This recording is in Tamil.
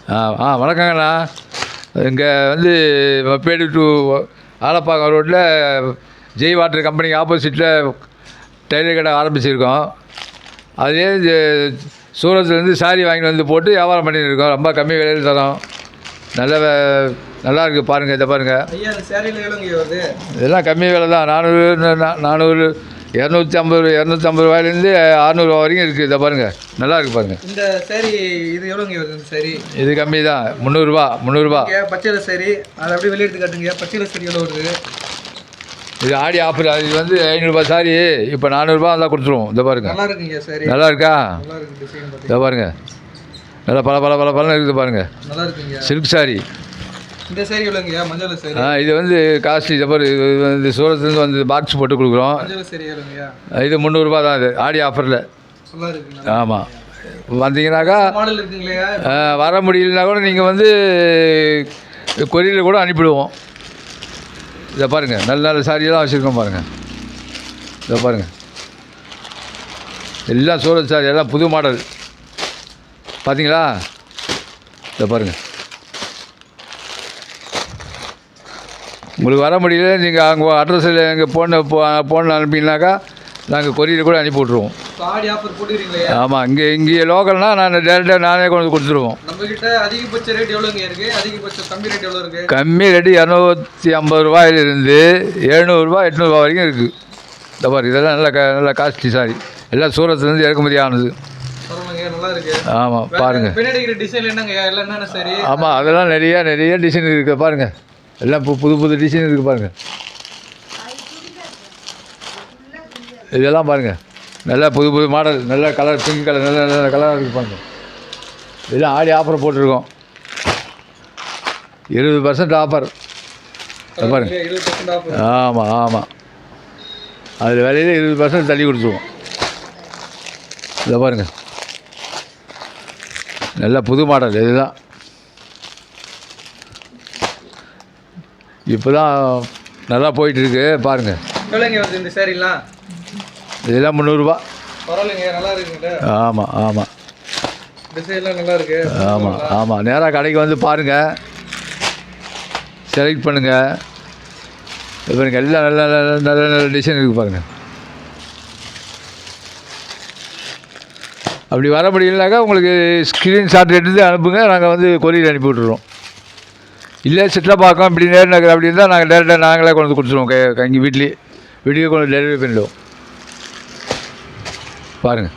வணக்கங்கண்ணா. இங்கே வந்து மப்பேடு டு ஆலப்பாக்கம் ரோட்டில் ஜெய் வாட்டர் கம்பெனிக்கு ஆப்போசிட்டில் டெய்லர் கடை ஆரம்பிச்சிருக்கோம். அதே சூரத்துலேருந்து சாரி வாங்கிட்டு வந்து போட்டு வியாபாரம் பண்ணிட்டு இருக்கோம். ரொம்ப கம்மி விலையில் தரோம். நல்லா இருக்குது பாருங்கள். இதை பாருங்கள். இதெல்லாம் கம்மி விலை தான். 400 250 ரூபாயிலேருந்து 600 ரூபா வரைக்கும் இருக்குது. இதை பாருங்கள், நல்லா இருக்குது பாருங்கள். இந்த சேரீ இது எவ்வளோங்க வருது? இந்த சேரீ இது கம்மி தான், 300 ரூபா. பச்சை சேரீ அதை அப்படியே வெளியெடுத்து காட்டுங்க. பச்சை சேரீ எவ்வளோ வருது? இது ஆடி ஆஃபர். இது வந்து 500 ரூபா சாரி, இப்போ 400 ரூபா தான் கொடுத்துருவோம். இதை பாருங்க, நல்லா இருக்குங்க சாரி. நல்லா இருக்கா? நல்லா இருக்கு டிசைன். இதை பாருங்க, நல்லா பல இருக்குது பாருங்க. நல்லா இருக்குங்க. Silk sorry. இந்த சாரி எவ்வளோங்க? மஞ்சள் சாரி. இது வந்து காஸ்ட்லி. இதை பாரு, இது வந்து சூரத்துலேருந்து வந்து பாக்ஸ் போட்டு கொடுக்குறோம். மஞ்சள் சாரி எவ்வளோங்க? இது 300 ரூபா தான். இது ஆடி ஆஃபரில். நல்லா இருக்குங்க. ஆமாம், வந்தீங்கன்னாக்கா மாடல் இருக்குங்களா? வர முடியலனா கூட நீங்கள் வந்து கொரியரில் கூட அனுப்பிடுவோம். இதை பாருங்கள், நல்ல நல்ல சாரியெல்லாம் வச்சுருக்கோம் பாருங்கள். இதை பாருங்கள், எல்லாம் சூரத் சாரி, எல்லாம் புது மாடல். பார்த்தீங்களா? இதை பாருங்கள். உங்களுக்கு வர முடியல, நீங்கள் அங்கே அட்ரஸில் எங்கள் ஃபோன் அனுப்பிங்கனாக்கா நாங்கள் கொரியர் கூட அனுப்பி விட்ருவோம். ஆடி ஆஃபர் போட்டுக்கிறீங்களா? ஆமாம், இங்கே லோக்கல்னால் நான் டேரெக்டாக நானே கொண்டு வந்து கொடுத்துருவோம். நம்மக்கிட்ட அதிகபட்ச ரேட் எவ்வளோங்க இருக்குது? அதிகபட்ச கம்மி ரேட் எவ்வளோ இருக்குது? கம்மி ரேட்டு 250 ரூபாயிலிருந்து 700 ரூபா 800 ரூபா வரைக்கும் இருக்குது. இந்த பாரு, இதெல்லாம் நல்ல காஸ்ட்லி சாரி. எல்லாம் சூரத்துலேருந்து இறக்குமதி ஆனது. நல்லா இருக்கு. ஆமாம், பாருங்கள். பின்னாடி டிசைன் என்னங்க? எல்லாம் என்னென்ன சாரி? ஆமாம், அதெல்லாம் நிறைய டிசைன் இருக்குது பாருங்கள். எல்லாம் புது டிசைன் இருக்குது பாருங்கள். இதெல்லாம் பாருங்கள், நல்லா புது மாடல், நல்ல கலர், பிங்க் கலர், நல்ல கலராக இருக்குது பாருங்கள். இதெல்லாம் ஆடி ஆஃபர் போட்டிருக்கோம். 20% ஆஃபர். பாருங்கள். ஆமாம், அதில் விலையில் 20% தள்ளி கொடுத்துருவோம். இதை பாருங்கள், நல்ல புது மாடல். இதுதான் இப்போ தான் நல்லா போயிட்டுருக்கு பாருங்கள். எவ்வளோங்க வருது இந்த சாரிலாம்? இதெல்லாம் 300 ரூபா. பரவாயில்லைங்க, நல்லா இருக்குங்க. ஆமாம், டிசைன்லாம் நல்லா இருக்கு. ஆமாம், நேராக கடைக்கு வந்து பாருங்கள், செலக்ட் பண்ணுங்கள். பாருங்கள், எல்லாம் நல்ல டிசைன் இருக்குது பாருங்கள். அப்படி வர முடியலனாக்கா உங்களுக்கு ஸ்க்ரீன்ஷாட் எடுத்து அனுப்புங்க, நாங்கள் வந்து கொரியர் அனுப்பி விட்ருவோம். இல்லை செட்டில் பார்க்கோம் இப்படி நேரம் நகர் அப்படி இருந்தால் நாங்கள் டேரெக்டாக நாங்களே கொண்டு வந்து கொடுத்துருவோம். இங்கே வீட்டுக்கே கொண்டு டெலிவரி பண்ணிடுவோம். பாருங்கள்.